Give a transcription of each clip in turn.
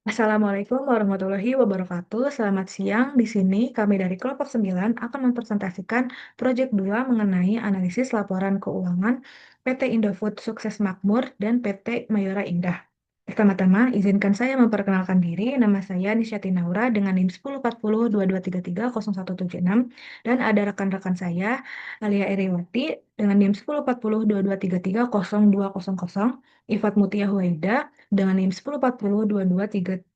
Assalamualaikum warahmatullahi wabarakatuh. Selamat siang. Di sini kami dari kelompok 9 akan mempresentasikan proyek 2 mengenai analisis laporan keuangan PT Indofood Sukses Makmur dan PT Mayora Indah. Pertama-tama, izinkan saya memperkenalkan diri. Nama saya Nisyati Naura dengan NIM 104022330176 dan ada rekan-rekan saya Alia Eriwati dengan NIM 104022330200, Ifat Mutia Huwaida dengan NIM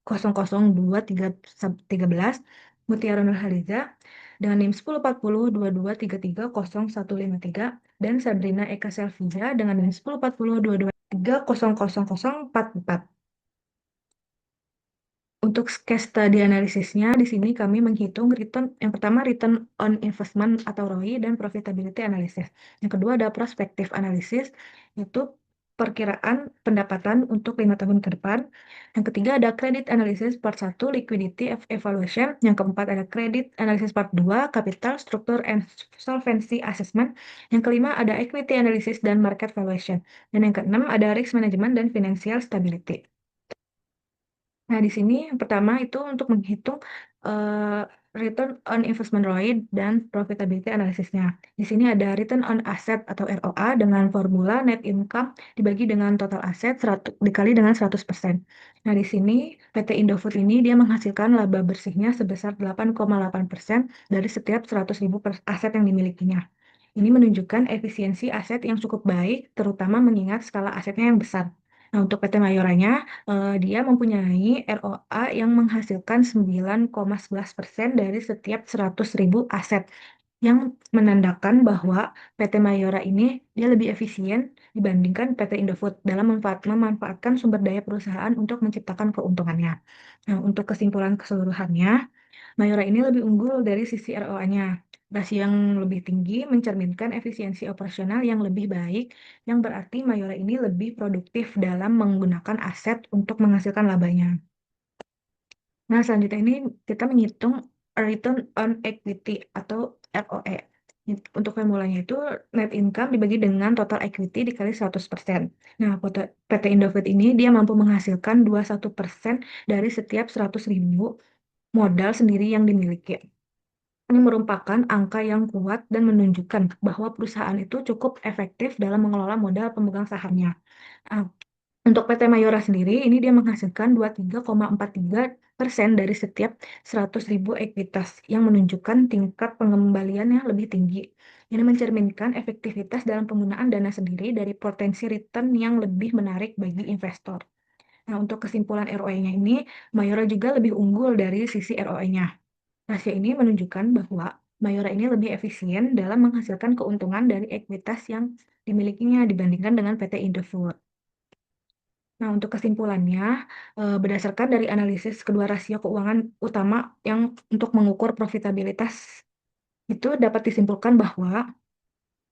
10402230021313, Mutiara Nurhaliza dengan NIM 104022330153, dan Sabrina Eka Selvia dengan NIM 104022300044. Untuk case study analisisnya, di sini kami menghitung return, yang pertama return on investment atau ROI dan profitability analysis. Yang kedua ada prospective analysis, yaitu perkiraan pendapatan untuk 5 tahun ke depan. Yang ketiga ada credit analysis part 1, liquidity evaluation. Yang keempat ada credit analysis part 2, capital structure and solvency assessment. Yang kelima ada equity analysis dan market valuation. Dan yang keenam ada risk management dan financial stability. Nah, di sini yang pertama itu untuk menghitung eh, return on investment ROI dan profitability analisisnya. Di sini ada return on asset atau ROA dengan formula net income dibagi dengan total aset 100, dikali dengan 100%. Nah, di sini PT Indofood ini dia menghasilkan laba bersihnya sebesar 8,8% dari setiap 100.000 aset yang dimilikinya. Ini menunjukkan efisiensi aset yang cukup baik, terutama mengingat skala asetnya yang besar. Nah, untuk PT Mayoranya, dia mempunyai ROA yang menghasilkan 9,11% dari setiap 100.000 aset, yang menandakan bahwa PT Mayora ini dia lebih efisien dibandingkan PT Indofood dalam memanfaatkan sumber daya perusahaan untuk menciptakan keuntungannya. Nah, untuk kesimpulan keseluruhannya, Mayora ini lebih unggul dari sisi ROA-nya. Rasio yang lebih tinggi mencerminkan efisiensi operasional yang lebih baik, yang berarti Mayora ini lebih produktif dalam menggunakan aset untuk menghasilkan labanya. Nah, selanjutnya ini kita menghitung return on equity atau ROE. Untuk formulanya itu net income dibagi dengan total equity dikali 100%. Nah, PT Indofood ini dia mampu menghasilkan 21% dari setiap 100.000 modal sendiri yang dimiliki. Ini merupakan angka yang kuat dan menunjukkan bahwa perusahaan itu cukup efektif dalam mengelola modal pemegang sahamnya. Ah, Untuk PT Mayora sendiri, ini dia menghasilkan 23,43% dari setiap 100.000 ekuitas, yang menunjukkan tingkat pengembalian yang lebih tinggi. Ini mencerminkan efektivitas dalam penggunaan dana sendiri dari potensi return yang lebih menarik bagi investor. Nah, untuk kesimpulan ROE-nya ini, Mayora juga lebih unggul dari sisi ROE-nya. Rasio ini menunjukkan bahwa Mayora ini lebih efisien dalam menghasilkan keuntungan dari ekuitas yang dimilikinya dibandingkan dengan PT Indofood. Nah, untuk kesimpulannya, berdasarkan dari analisis kedua rasio keuangan utama yang untuk mengukur profitabilitas, itu dapat disimpulkan bahwa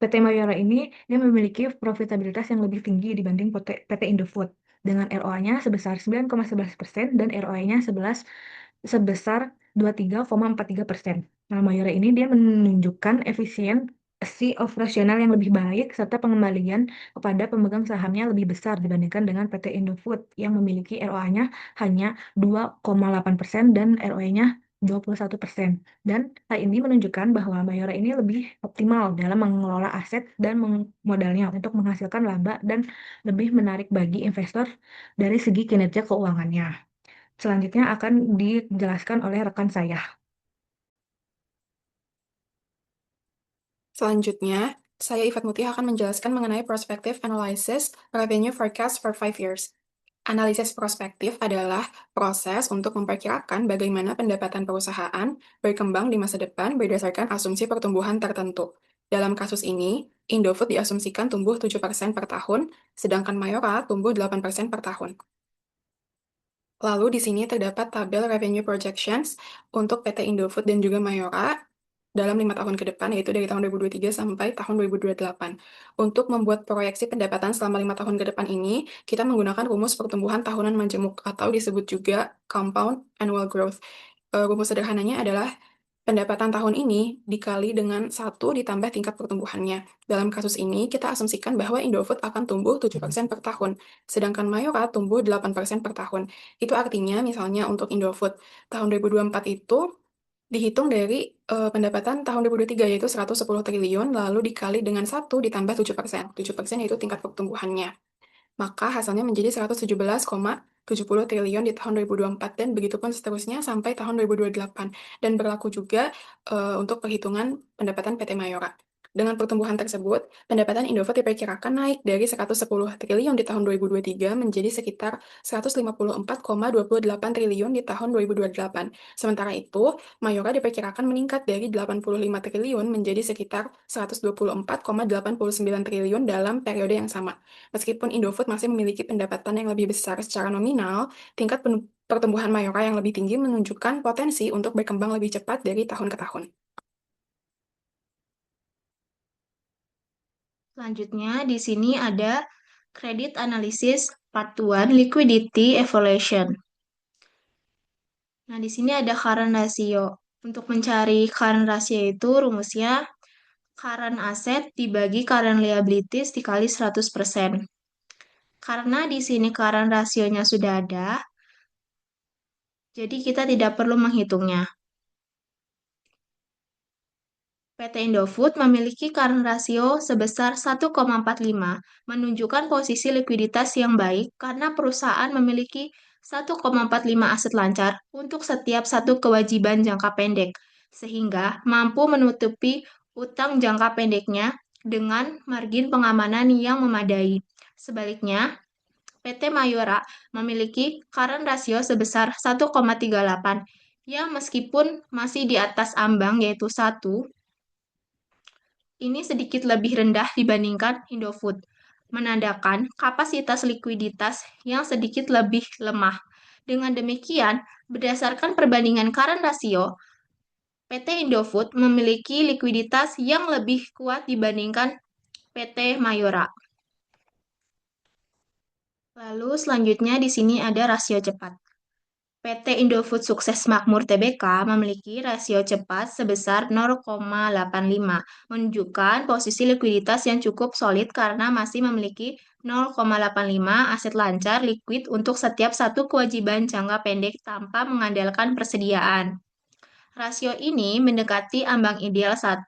PT Mayora ini dia memiliki profitabilitas yang lebih tinggi dibanding PT Indofood dengan ROA-nya sebesar 9,11% dan ROE-nya sebesar 23,43%. Nah, Mayora ini dia menunjukkan efisiensi operasional yang lebih baik serta pengembalian kepada pemegang sahamnya lebih besar dibandingkan dengan PT Indofood yang memiliki ROA-nya hanya 2,8% dan ROE-nya 21%. Dan hal ini menunjukkan bahwa Mayora ini lebih optimal dalam mengelola aset dan modalnya untuk menghasilkan laba dan lebih menarik bagi investor dari segi kinerja keuangannya. Selanjutnya akan dijelaskan oleh rekan saya. Selanjutnya, saya Ifat Mutia akan menjelaskan mengenai Prospective Analysis Revenue Forecast for 5 Years. Analisis prospektif adalah proses untuk memperkirakan bagaimana pendapatan perusahaan berkembang di masa depan berdasarkan asumsi pertumbuhan tertentu. Dalam kasus ini, Indofood diasumsikan tumbuh 7% per tahun, sedangkan Mayora tumbuh 8% per tahun. Lalu di sini terdapat tabel revenue projections untuk PT Indofood dan juga Mayora dalam 5 tahun ke depan, yaitu dari tahun 2023 sampai tahun 2028. Untuk membuat proyeksi pendapatan selama 5 tahun ke depan ini, kita menggunakan rumus pertumbuhan tahunan majemuk atau disebut juga compound annual growth. Rumus sederhananya adalah Pendapatan tahun ini dikali dengan 1 ditambah tingkat pertumbuhannya. Dalam kasus ini, kita asumsikan bahwa Indofood akan tumbuh 7% per tahun, sedangkan Mayora tumbuh 8% per tahun. Itu artinya, misalnya untuk Indofood, tahun 2024 itu dihitung dari pendapatan tahun 2023, yaitu 110 triliun, lalu dikali dengan 1 ditambah 7%. 7% yaitu tingkat pertumbuhannya. Maka hasilnya menjadi 117,70 triliun di tahun 2024 dan begitu pun seterusnya sampai tahun 2028. Dan berlaku juga untuk perhitungan pendapatan PT Mayora. Dengan pertumbuhan tersebut, pendapatan Indofood diperkirakan naik dari 110 triliun di tahun 2023 menjadi sekitar 154,28 triliun di tahun 2028. Sementara itu, Mayora diperkirakan meningkat dari 85 triliun menjadi sekitar 124,89 triliun dalam periode yang sama. Meskipun Indofood masih memiliki pendapatan yang lebih besar secara nominal, tingkat pertumbuhan Mayora yang lebih tinggi menunjukkan potensi untuk berkembang lebih cepat dari tahun ke tahun. Selanjutnya, di sini ada Credit Analysis Part 1 Liquidity Evaluation. Nah, di sini ada current ratio. Untuk mencari current ratio itu rumusnya current asset dibagi current liabilities dikali 100%. Karena di sini current rasionya sudah ada, jadi kita tidak perlu menghitungnya. PT Indofood memiliki current ratio sebesar 1,45, menunjukkan posisi likuiditas yang baik karena perusahaan memiliki 1,45 aset lancar untuk setiap satu kewajiban jangka pendek, sehingga mampu menutupi utang jangka pendeknya dengan margin pengamanan yang memadai. Sebaliknya, PT Mayora memiliki current ratio sebesar 1,38, yang meskipun masih di atas ambang yaitu 1, ini sedikit lebih rendah dibandingkan Indofood, menandakan kapasitas likuiditas yang sedikit lebih lemah. Dengan demikian, berdasarkan perbandingan current ratio, PT Indofood memiliki likuiditas yang lebih kuat dibandingkan PT Mayora. Lalu selanjutnya di sini ada rasio cepat. PT Indofood Sukses Makmur Tbk memiliki rasio cepat sebesar 0,85, menunjukkan posisi likuiditas yang cukup solid karena masih memiliki 0,85 aset lancar liquid untuk setiap satu kewajiban jangka pendek tanpa mengandalkan persediaan. Rasio ini mendekati ambang ideal 1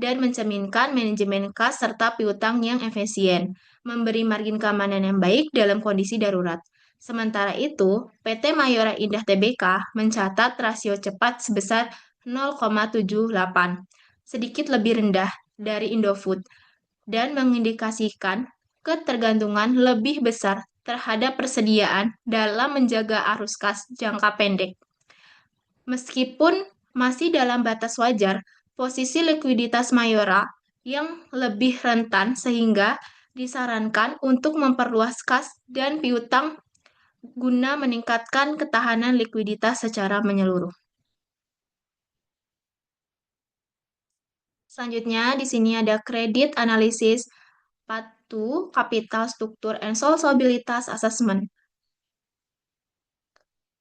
dan mencerminkan manajemen kas serta piutang yang efisien, memberi margin keamanan yang baik dalam kondisi darurat. Sementara itu, PT Mayora Indah Tbk mencatat rasio cepat sebesar 0,78, sedikit lebih rendah dari Indofood, dan mengindikasikan ketergantungan lebih besar terhadap persediaan dalam menjaga arus kas jangka pendek. Meskipun masih dalam batas wajar, posisi likuiditas Mayora yang lebih rentan sehingga disarankan untuk memperluas kas dan piutang guna meningkatkan ketahanan likuiditas secara menyeluruh. Selanjutnya, di sini ada Credit Analysis Part 2 Capital Structure and Solvabilitas Assessment.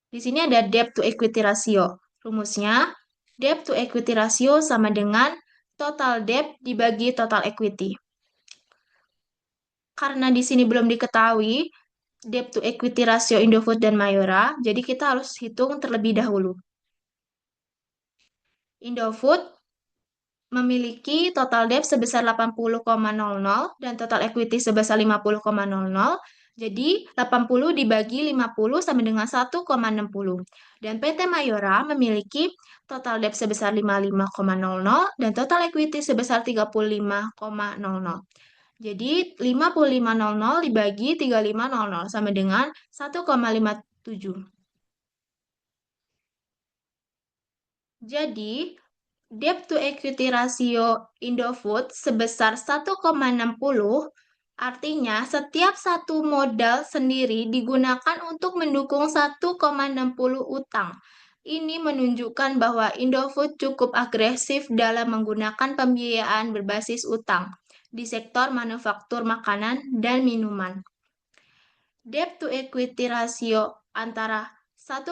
Di sini ada Debt to Equity Ratio. Rumusnya, Debt to Equity Ratio sama dengan total debt dibagi total equity. Karena di sini belum diketahui debt to equity ratio Indofood dan Mayora, jadi kita harus hitung terlebih dahulu. Indofood memiliki total debt sebesar 80,00 dan total equity sebesar 50,00. Jadi 80 dibagi 50 sama dengan 1,60. Dan PT Mayora memiliki total debt sebesar 55,00 dan total equity sebesar 35,00. Jadi 55,00 dibagi 35,00 sama dengan 1,57. Jadi debt to equity ratio Indofood sebesar 1,60, artinya setiap satu modal sendiri digunakan untuk mendukung 1,60 utang. Ini menunjukkan bahwa Indofood cukup agresif dalam menggunakan pembiayaan berbasis utang di sektor manufaktur makanan dan minuman. Debt to equity ratio antara 1,0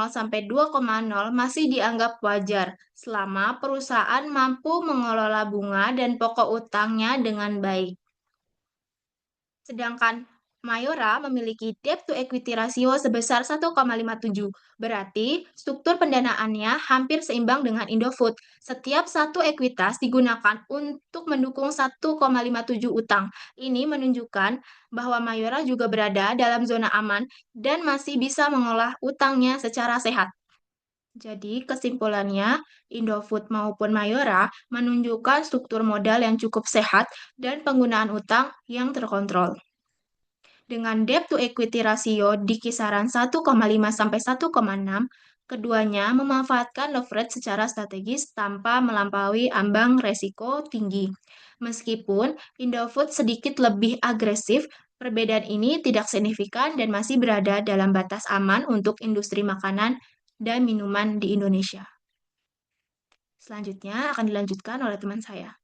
sampai 2,0 masih dianggap wajar selama perusahaan mampu mengelola bunga dan pokok utangnya dengan baik. Sedangkan Mayora memiliki debt to equity ratio sebesar 1,57. Berarti struktur pendanaannya hampir seimbang dengan Indofood. Setiap satu ekuitas digunakan untuk mendukung 1,57 utang. Ini menunjukkan bahwa Mayora juga berada dalam zona aman dan masih bisa mengolah utangnya secara sehat. Jadi, kesimpulannya, Indofood maupun Mayora menunjukkan struktur modal yang cukup sehat dan penggunaan utang yang terkontrol. Dengan debt to equity rasio di kisaran 1,5 sampai 1,6, keduanya memanfaatkan leverage secara strategis tanpa melampaui ambang resiko tinggi. Meskipun Indofood sedikit lebih agresif, perbedaan ini tidak signifikan dan masih berada dalam batas aman untuk industri makanan dan minuman di Indonesia. Selanjutnya akan dilanjutkan oleh teman saya.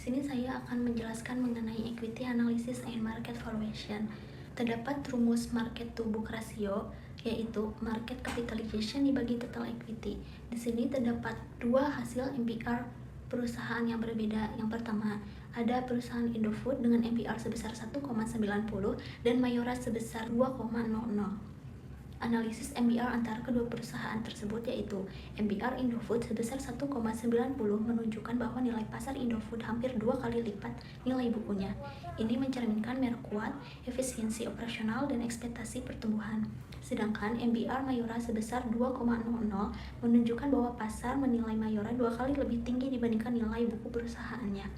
Di sini saya akan menjelaskan mengenai equity analysis and market valuation. Terdapat rumus market to book ratio, yaitu market capitalization dibagi total equity. Di sini terdapat dua hasil MPR perusahaan yang berbeda. Yang pertama, ada perusahaan Indofood dengan MPR sebesar 1,90 dan Mayora sebesar 2,00. Analisis MBR antara kedua perusahaan tersebut yaitu MBR Indofood sebesar 1,90 menunjukkan bahwa nilai pasar Indofood hampir 2 kali lipat nilai bukunya. Ini mencerminkan merek kuat, efisiensi operasional, dan ekspektasi pertumbuhan. Sedangkan MBR Mayora sebesar 2,00 menunjukkan bahwa pasar menilai Mayora 2 kali lebih tinggi dibandingkan nilai buku perusahaannya.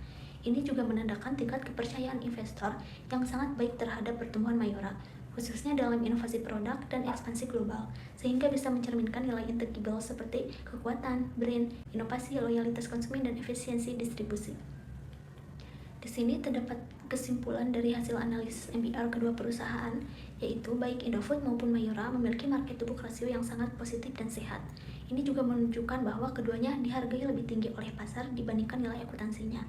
Ini juga menandakan tingkat kepercayaan investor yang sangat baik terhadap pertumbuhan Mayora, khususnya dalam inovasi produk dan ekspansi global, sehingga bisa mencerminkan nilai intangible seperti kekuatan, brand, inovasi, loyalitas konsumen, dan efisiensi distribusi. Di sini terdapat kesimpulan dari hasil analisis MBR kedua perusahaan, yaitu baik Indofood maupun Mayora memiliki market to book ratio yang sangat positif dan sehat. Ini juga menunjukkan bahwa keduanya dihargai lebih tinggi oleh pasar dibandingkan nilai akuntansinya.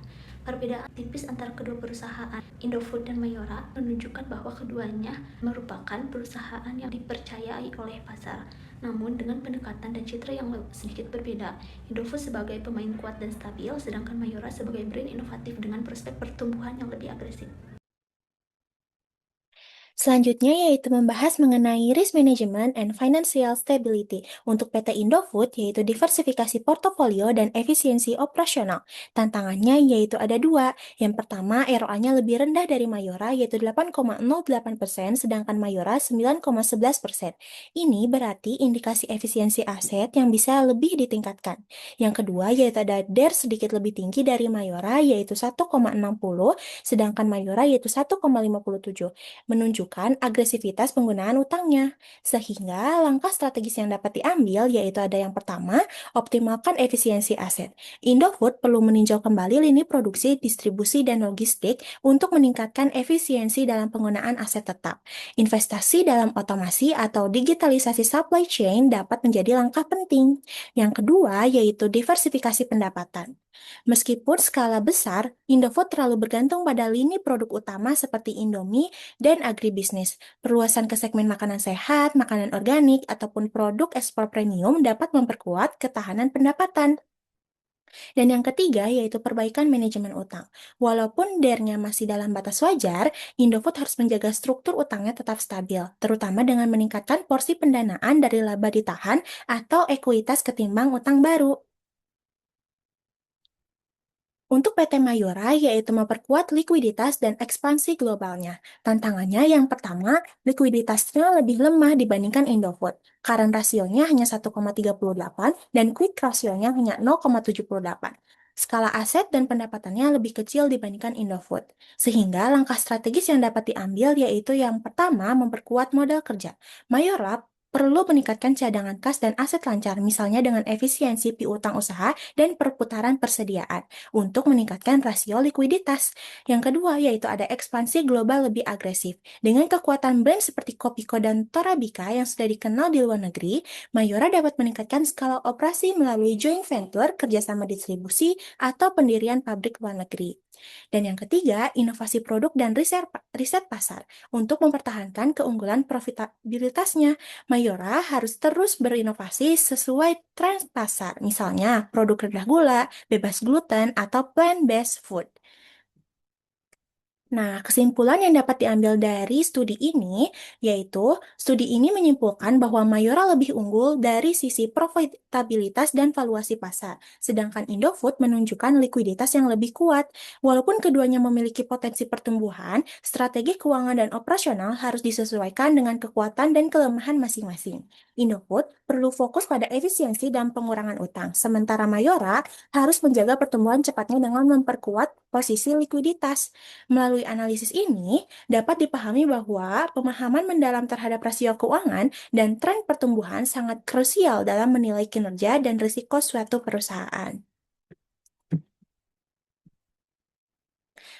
Perbedaan tipis antara kedua perusahaan Indofood dan Mayora menunjukkan bahwa keduanya merupakan perusahaan yang dipercayai oleh pasar. Namun dengan pendekatan dan citra yang sedikit berbeda, Indofood sebagai pemain kuat dan stabil, sedangkan Mayora sebagai brand inovatif dengan prospek pertumbuhan yang lebih agresif. Selanjutnya yaitu membahas mengenai risk management and financial stability untuk PT Indofood, yaitu diversifikasi portofolio dan efisiensi operasional. Tantangannya yaitu ada dua. Yang pertama, ROA-nya lebih rendah dari Mayora yaitu 8,08%, sedangkan Mayora 9,11%. Ini berarti indikasi efisiensi aset yang bisa lebih ditingkatkan. Yang kedua yaitu ada DER sedikit lebih tinggi dari Mayora yaitu 1,60, sedangkan Mayora yaitu 1,57. Menunjukkan agresivitas penggunaan utangnya. Sehingga langkah strategis yang dapat diambil yaitu ada yang pertama, optimalkan efisiensi aset. Indofood perlu meninjau kembali lini produksi, distribusi, dan logistik untuk meningkatkan efisiensi dalam penggunaan aset tetap. Investasi dalam otomasi atau digitalisasi supply chain dapat menjadi langkah penting. Yang kedua yaitu diversifikasi pendapatan. Meskipun skala besar, Indofood terlalu bergantung pada lini produk utama seperti Indomie dan agribisnis. Perluasan ke segmen makanan sehat, makanan organik, ataupun produk ekspor premium dapat memperkuat ketahanan pendapatan. Dan yang ketiga yaitu perbaikan manajemen utang. Walaupun DER-nya masih dalam batas wajar, Indofood harus menjaga struktur utangnya tetap stabil, terutama dengan meningkatkan porsi pendanaan dari laba ditahan atau ekuitas ketimbang utang baru. Untuk PT Mayora, yaitu memperkuat likuiditas dan ekspansi globalnya. Tantangannya yang pertama, likuiditasnya lebih lemah dibandingkan Indofood. Current rasionya hanya 1,38 dan quick rasionya hanya 0,78. Skala aset dan pendapatannya lebih kecil dibandingkan Indofood. Sehingga langkah strategis yang dapat diambil yaitu yang pertama, memperkuat modal kerja. Mayora perlu meningkatkan cadangan kas dan aset lancar, misalnya dengan efisiensi piutang usaha dan perputaran persediaan untuk meningkatkan rasio likuiditas. Yang kedua yaitu ada ekspansi global lebih agresif. Dengan kekuatan brand seperti Kopiko dan Torabika yang sudah dikenal di luar negeri, Mayora dapat meningkatkan skala operasi melalui joint venture, kerjasama distribusi, atau pendirian pabrik luar negeri. Dan yang ketiga, inovasi produk dan riset pasar untuk mempertahankan keunggulan profitabilitasnya. Mayora Mayora harus terus berinovasi sesuai tren pasar, misalnya produk rendah gula, bebas gluten, atau plant-based food. Nah, kesimpulan yang dapat diambil dari studi ini, yaitu studi ini menyimpulkan bahwa Mayora lebih unggul dari sisi profitabilitas dan valuasi pasar, sedangkan Indofood menunjukkan likuiditas yang lebih kuat. Walaupun keduanya memiliki potensi pertumbuhan, strategi keuangan dan operasional harus disesuaikan dengan kekuatan dan kelemahan masing-masing. Indofood perlu fokus pada efisiensi dan pengurangan utang, sementara Mayora harus menjaga pertumbuhan cepatnya dengan memperkuat posisi likuiditas. Melalui analisis ini, dapat dipahami bahwa pemahaman mendalam terhadap rasio keuangan dan tren pertumbuhan sangat krusial dalam menilai kinerja dan risiko suatu perusahaan.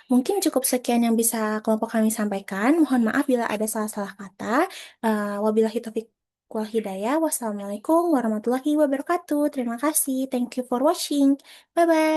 Mungkin cukup sekian yang bisa kelompok kami sampaikan. Mohon maaf bila ada salah-salah kata. Wabillahi taufiq wal hidayah. Wassalamualaikum warahmatullahi wabarakatuh. Terima kasih. Thank you for watching. Bye-bye.